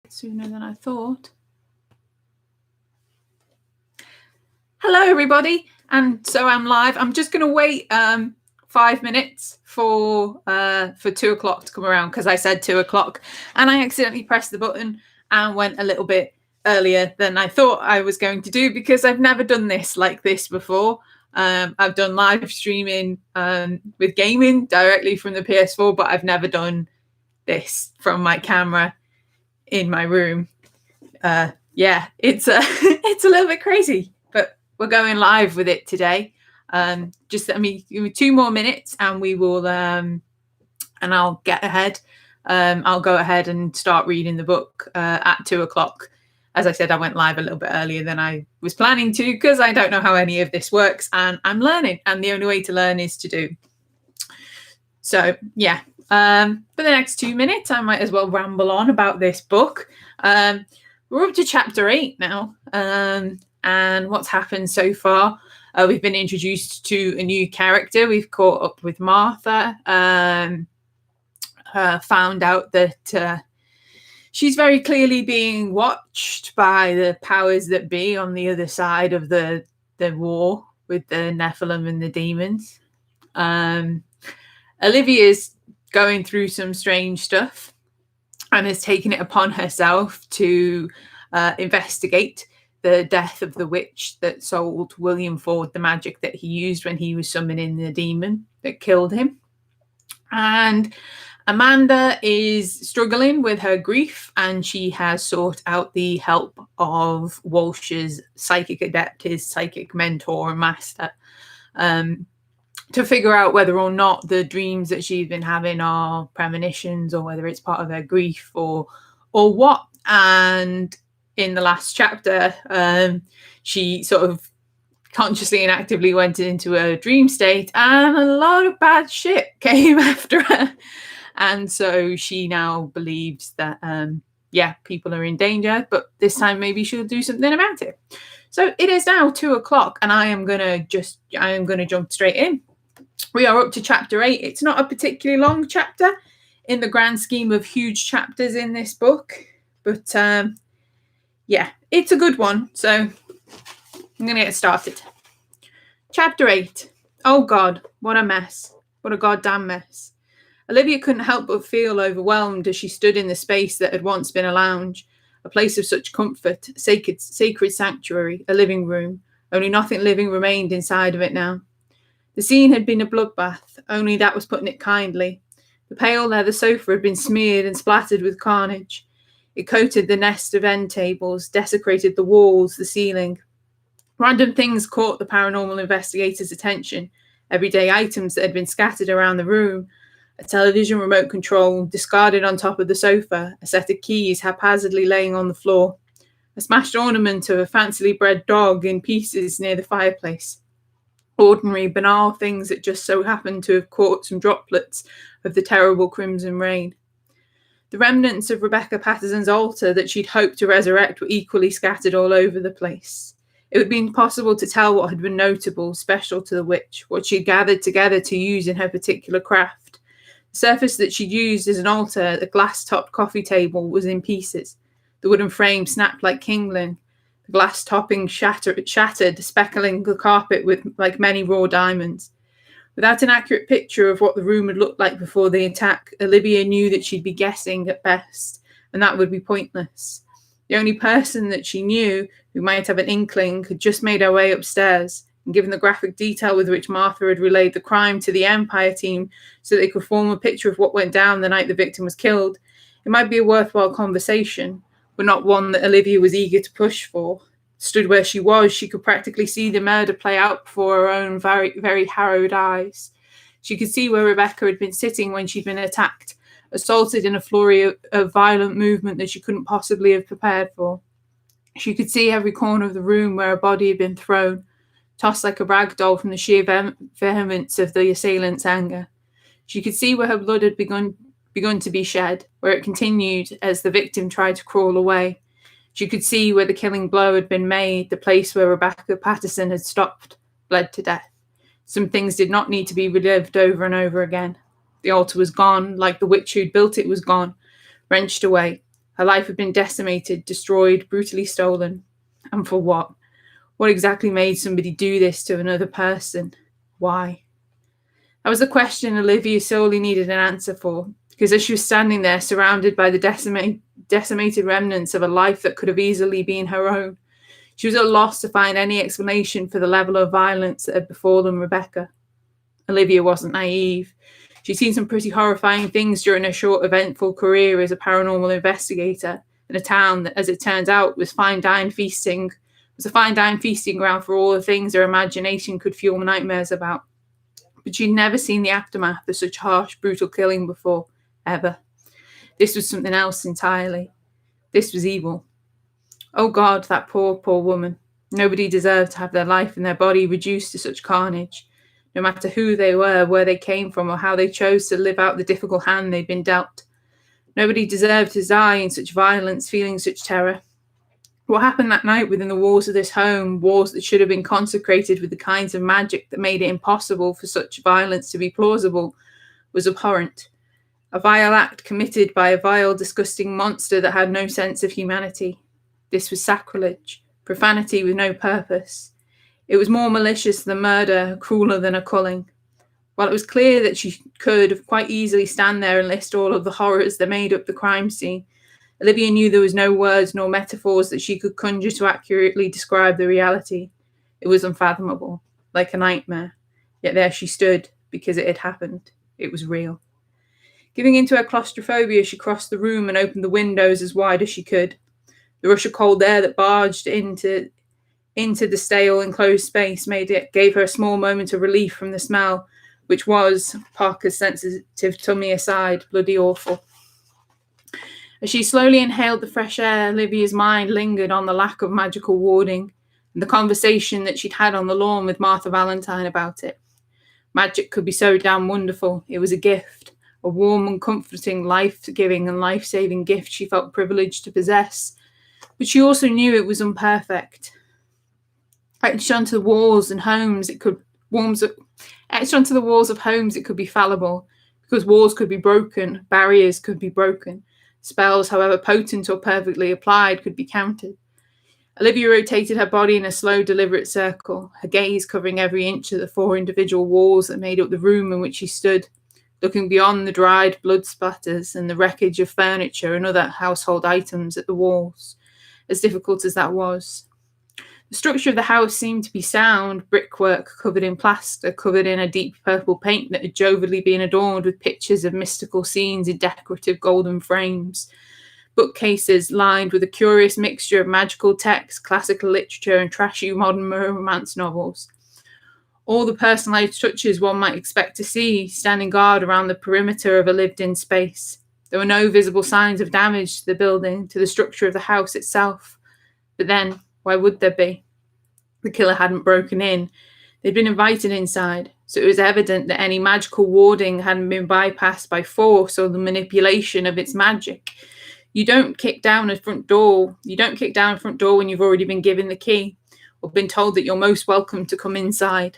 Sooner than I thought. Hello, everybody. And so I'm live. I'm just going to wait 5 minutes for 2 o'clock to come around because I said 2 o'clock and I accidentally pressed the button and went a little bit earlier than I thought I was going to do because I've never done this like this before. I've done live streaming with gaming directly from the PS4, but I've never done this from my camera in my room. Yeah, it's it's a little bit crazy, but we're going live with it today. Just give me 2 more minutes and we will and I'll get ahead. I'll go ahead and start reading the book at 2 o'clock. As I said, I went live a little bit earlier than I was planning to because I don't know how any of this works and I'm learning, and the only way to learn is to do. So yeah, for the next 2 minutes I might as well ramble on about this book. We're up to chapter 8 now, and what's happened so far. We've been introduced to a new character. We've caught up with Martha, found out that she's very clearly being watched by the powers that be on the other side of the war with the Nephilim and the demons. Olivia's going through some strange stuff and has taken it upon herself to investigate the death of the witch that sold William Ford the magic that he used when he was summoning the demon that killed him. And Amanda is struggling with her grief, and she has sought out the help of Walsh's psychic adept, his psychic mentor and master, to figure out whether or not the dreams that she's been having are premonitions or whether it's part of her grief or what. And in the last chapter, she sort of consciously and actively went into a dream state and a lot of bad shit came after her. And so she now believes that, people are in danger, but this time maybe she'll do something about it. So it is now 2 o'clock and I am going to jump straight in. We are up to chapter 8. It's not a particularly long chapter in the grand scheme of huge chapters in this book, but it's a good one. So I'm going to get started. Chapter 8. Oh God, what a mess. What a goddamn mess. Olivia couldn't help but feel overwhelmed as she stood in the space that had once been a lounge, a place of such comfort, sacred sanctuary, a living room. Only nothing living remained inside of it now. The scene had been a bloodbath, only that was putting it kindly. The pale leather sofa had been smeared and splattered with carnage. It coated the nest of end tables, desecrated the walls, the ceiling. Random things caught the paranormal investigator's attention, everyday items that had been scattered around the room, a television remote control discarded on top of the sofa, a set of keys haphazardly laying on the floor, a smashed ornament of a fancily bred dog in pieces near the fireplace. Ordinary, banal things that just so happened to have caught some droplets of the terrible crimson rain. The remnants of Rebecca Patterson's altar that she'd hoped to resurrect were equally scattered all over the place. It would be impossible to tell what had been notable, special to the witch, what she'd gathered together to use in her particular craft. The surface that she'd used as an altar, the glass-topped coffee table, was in pieces. The wooden frame snapped like kindling. The glass topping shattered, speckling the carpet with like many raw diamonds. Without an accurate picture of what the room had looked like before the attack, Olivia knew that she'd be guessing at best, and that would be pointless. The only person that she knew who might have an inkling had just made her way upstairs, and given the graphic detail with which Martha had relayed the crime to the MPIA team so they could form a picture of what went down the night the victim was killed, it might be a worthwhile conversation, but not one that Olivia was eager to push for. Stood where she was, she could practically see the murder play out before her own very, very harrowed eyes. She could see where Rebecca had been sitting when she'd been attacked, assaulted in a flurry of violent movement that she couldn't possibly have prepared for. She could see every corner of the room where her body had been thrown, tossed like a rag doll from the sheer vehemence of the assailant's anger. She could see where her blood had begun to be shed, where it continued as the victim tried to crawl away. She could see where the killing blow had been made, the place where Rebecca Patterson had stopped, bled to death. Some things did not need to be relived over and over again. The altar was gone, like the witch who'd built it was gone, wrenched away. Her life had been decimated, destroyed, brutally stolen. And for what? What exactly made somebody do this to another person? Why? That was the question Olivia sorely needed an answer for, because as she was standing there, surrounded by the decimated remnants of a life that could have easily been her own, she was at a loss to find any explanation for the level of violence that had befallen Rebecca. Olivia wasn't naive. She'd seen some pretty horrifying things during her short, eventful career as a paranormal investigator in a town that, as it turns out, was a fine dine feasting ground for all the things her imagination could fuel nightmares about. But she'd never seen the aftermath of such harsh, brutal killing before, ever. This was something else entirely. This was evil. Oh God, that poor, poor woman. Nobody deserved to have their life and their body reduced to such carnage, no matter who they were, where they came from, or how they chose to live out the difficult hand they'd been dealt. Nobody deserved to die in such violence, feeling such terror. What happened that night within the walls of this home, walls that should have been consecrated with the kinds of magic that made it impossible for such violence to be plausible, was abhorrent. A vile act committed by a vile, disgusting monster that had no sense of humanity. This was sacrilege, profanity with no purpose. It was more malicious than murder, crueler than a culling. While it was clear that she could quite easily stand there and list all of the horrors that made up the crime scene, Olivia knew there was no words nor metaphors that she could conjure to accurately describe the reality. It was unfathomable, like a nightmare. Yet there she stood, because it had happened. It was real. Giving into her claustrophobia, she crossed the room and opened the windows as wide as she could. The rush of cold air that barged into the stale, enclosed space gave her a small moment of relief from the smell, which was, Parker's sensitive tummy aside, bloody awful. As she slowly inhaled the fresh air, Olivia's mind lingered on the lack of magical warding and the conversation that she'd had on the lawn with Martha Valentine about it. Magic could be so damn wonderful. It was a gift, a warm and comforting, life-giving and life-saving gift she felt privileged to possess. But she also knew it was imperfect. Etched onto the walls of homes, it could be fallible, because walls could be broken, barriers could be broken. Spells, however potent or perfectly applied, could be countered. Olivia rotated her body in a slow, deliberate circle, her gaze covering every inch of the 4 individual walls that made up the room in which she stood, looking beyond the dried blood splatters and the wreckage of furniture and other household items at the walls, as difficult as that was. The structure of the house seemed to be sound, brickwork covered in plaster, covered in a deep purple paint that had jovially been adorned with pictures of mystical scenes in decorative golden frames. Bookcases lined with a curious mixture of magical text, classical literature, and trashy modern romance novels. All the personalized touches one might expect to see, standing guard around the perimeter of a lived-in space. There were no visible signs of damage to the building, to the structure of the house itself. But then, why would there be? The killer hadn't broken in. They'd been invited inside, so it was evident that any magical warding hadn't been bypassed by force or the manipulation of its magic. You don't kick down a front door when you've already been given the key or been told that you're most welcome to come inside.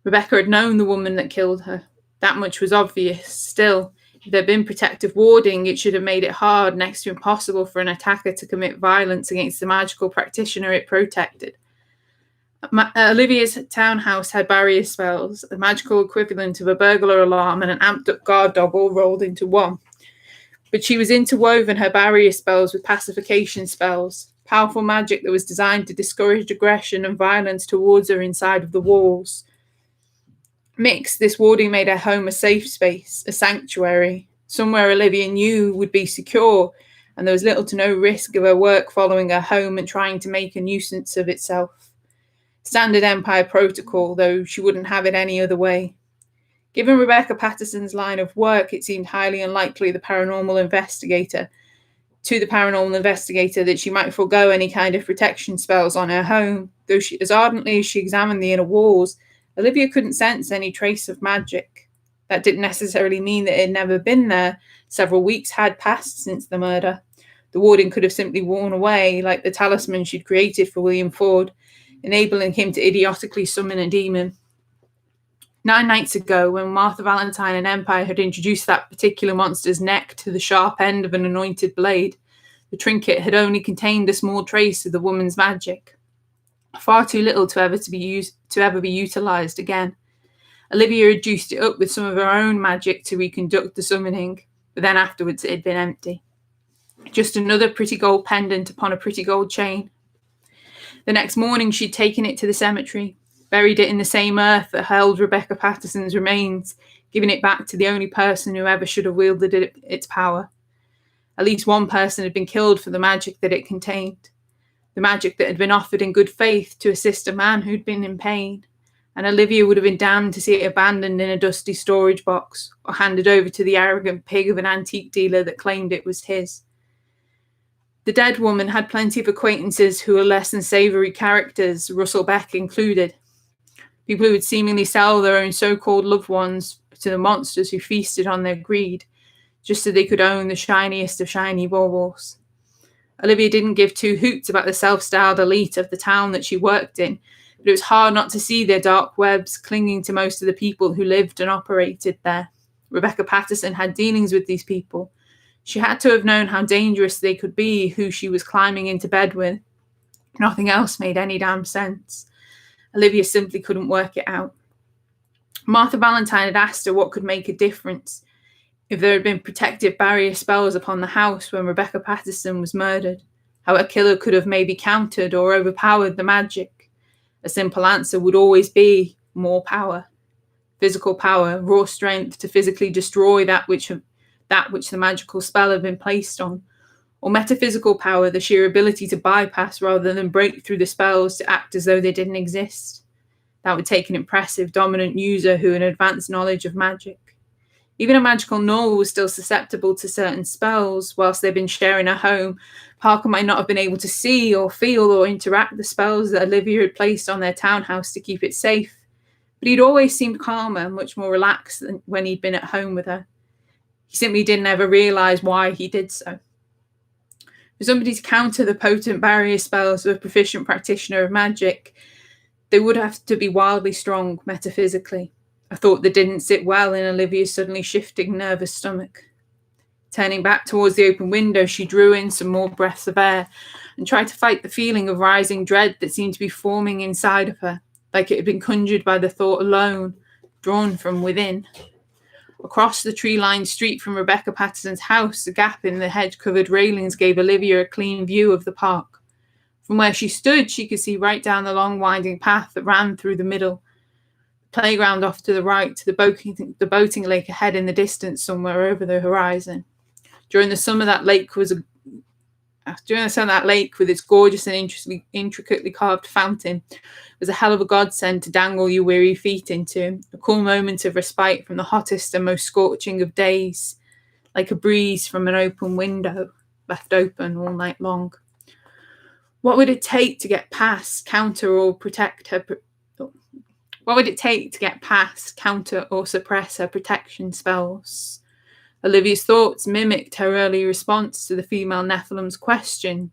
Rebecca had known the woman that killed her. That much was obvious. Still, if there had been protective warding, it should have made it hard, next to impossible, for an attacker to commit violence against the magical practitioner it protected. Olivia's townhouse had barrier spells, the magical equivalent of a burglar alarm and an amped-up guard dog all rolled into one. But she was interwoven her barrier spells with pacification spells, powerful magic that was designed to discourage aggression and violence towards her inside of the walls. Mixed, this warding made her home a safe space, a sanctuary, somewhere Olivia knew would be secure, and there was little to no risk of her work following her home and trying to make a nuisance of itself. Standard Empire protocol, though she wouldn't have it any other way. Given Rebecca Patterson's line of work, it seemed highly unlikely to the paranormal investigator that she might forego any kind of protection spells on her home, though as ardently as she examined the inner walls, Olivia couldn't sense any trace of magic. That didn't necessarily mean that it had never been there. Several weeks had passed since the murder. The warding could have simply worn away, like the talisman she'd created for William Ford, enabling him to idiotically summon a demon. 9 nights ago, when Martha Valentine and MPIA had introduced that particular monster's neck to the sharp end of an anointed blade, the trinket had only contained a small trace of the woman's magic, far too little to ever be utilised again. Olivia had juiced it up with some of her own magic to reconduct the summoning, but then afterwards it had been empty. Just another pretty gold pendant upon a pretty gold chain. The next morning she'd taken it to the cemetery, buried it in the same earth that held Rebecca Patterson's remains, giving it back to the only person who ever should have wielded its power. At least one person had been killed for the magic that it contained, the magic that had been offered in good faith to assist a man who'd been in pain, and Olivia would have been damned to see it abandoned in a dusty storage box or handed over to the arrogant pig of an antique dealer that claimed it was his. The dead woman had plenty of acquaintances who were less than savoury characters, Russell Beck included. People who would seemingly sell their own so-called loved ones to the monsters who feasted on their greed, just so they could own the shiniest of shiny baubles. Olivia didn't give two hoots about the self-styled elite of the town that she worked in, but it was hard not to see their dark webs clinging to most of the people who lived and operated there. Rebecca Patterson had dealings with these people. She had to have known how dangerous they could be, who she was climbing into bed with. Nothing else made any damn sense. Olivia simply couldn't work it out. Martha Valentine had asked her what could make a difference, if there had been protective barrier spells upon the house when Rebecca Patterson was murdered, how a killer could have maybe countered or overpowered the magic. A simple answer would always be more power. Physical power, raw strength to physically destroy that which the magical spell had been placed on, or metaphysical power, the sheer ability to bypass rather than break through the spells to act as though they didn't exist. That would take an impressive, dominant user who had advanced knowledge of magic. Even a magical Gnoll was still susceptible to certain spells. Whilst they'd been sharing a home, Parker might not have been able to see or feel or interact with the spells that Olivia had placed on their townhouse to keep it safe. But he'd always seemed calmer, much more relaxed than when he'd been at home with her. He simply didn't ever realise why he did so. For somebody to counter the potent barrier spells of a proficient practitioner of magic, they would have to be wildly strong metaphysically, a thought that didn't sit well in Olivia's suddenly shifting nervous stomach. Turning back towards the open window, she drew in some more breaths of air and tried to fight the feeling of rising dread that seemed to be forming inside of her, like it had been conjured by the thought alone, drawn from within. Across the tree-lined street from Rebecca Patterson's house, a gap in the hedge-covered railings gave Olivia a clean view of the park. From where she stood, she could see right down the long winding path that ran through the middle. The playground off to the right, to the boating lake ahead in the distance somewhere over the horizon. During the summer, that lake with its gorgeous and intricately carved fountain was a hell of a godsend to dangle your weary feet into, a cool moment of respite from the hottest and most scorching of days, like a breeze from an open window, left open all night long. What would it take to get past, counter or suppress her protection spells? Olivia's thoughts mimicked her early response to the female Nephilim's question.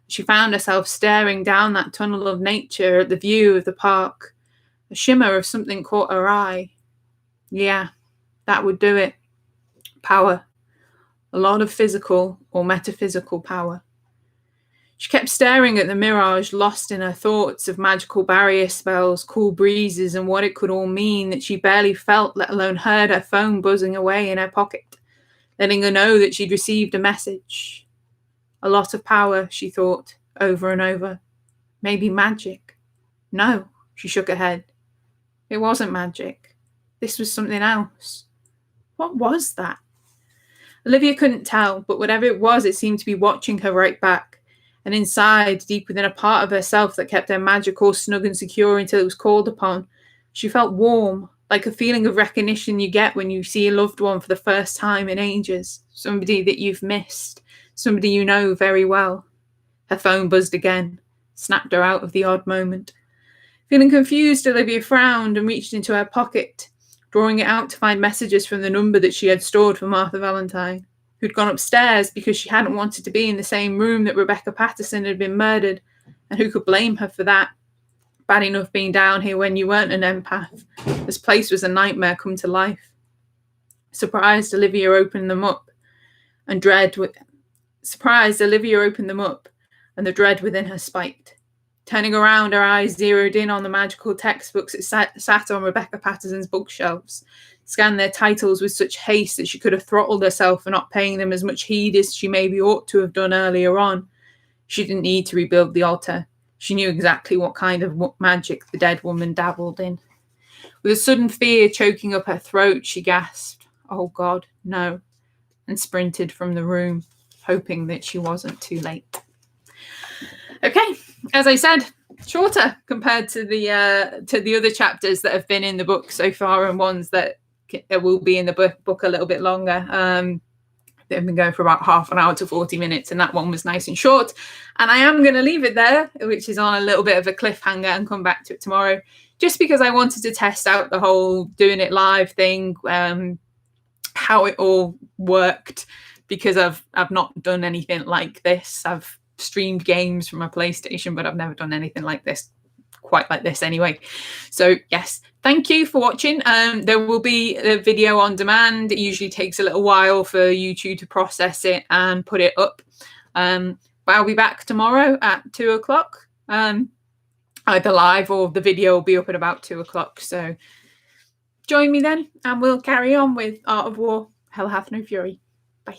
She found herself staring down that tunnel of nature at the view of the park. A shimmer of something caught her eye. Yeah, that would do it. Power. A lot of physical or metaphysical power. She kept staring at the mirage, lost in her thoughts of magical barrier spells, cool breezes, and what it could all mean that she barely felt, let alone heard her phone buzzing away in her pocket, letting her know that she'd received a message. A lot of power, she thought, over and over. Maybe magic. No, she shook her head. It wasn't magic. This was something else. What was that? Olivia couldn't tell, but whatever it was, it seemed to be watching her right back. And inside, deep within a part of herself that kept her magic all snug and secure until it was called upon, she felt warm, like a feeling of recognition you get when you see a loved one for the first time in ages, somebody that you've missed, somebody you know very well. Her phone buzzed again, snapped her out of the odd moment. Feeling confused, Olivia frowned and reached into her pocket, drawing it out to find messages from the number that she had stored for Martha Valentine, who'd gone upstairs because she hadn't wanted to be in the same room that Rebecca Patterson had been murdered, and who could blame her for that? Bad enough being down here when you weren't an empath. This place was a nightmare come to life. Surprised, Olivia opened them up, and the dread within her spiked. Turning around, her eyes zeroed in on the magical textbooks that sat on Rebecca Patterson's bookshelves, scanned their titles with such haste that she could have throttled herself for not paying them as much heed as she maybe ought to have done earlier on. She didn't need to rebuild the altar. She knew exactly what kind of magic the dead woman dabbled in. With a sudden fear choking up her throat, she gasped, "Oh God, no," and sprinted from the room, hoping that she wasn't too late. Okay, as I said, shorter compared to the other chapters that have been in the book so far, and ones that will be in the book a little bit longer. They've been going for about half an hour to 40 minutes, and that one was nice and short. And I am going to leave it there, which is on a little bit of a cliffhanger, and come back to it tomorrow, just because I wanted to test out the whole doing it live thing, how it all worked, because I've not done anything like this. I've streamed games from my PlayStation, but I've never done anything like this, quite like this anyway. So yes, thank you for watching. There will be a video on demand. It usually takes a little while for YouTube to process it and put it up. But I'll be back tomorrow at 2 o'clock, either live, or the video will be up at about 2 o'clock. So join me then, and we'll carry on with Art of War, Hell Hath No Fury. Bye.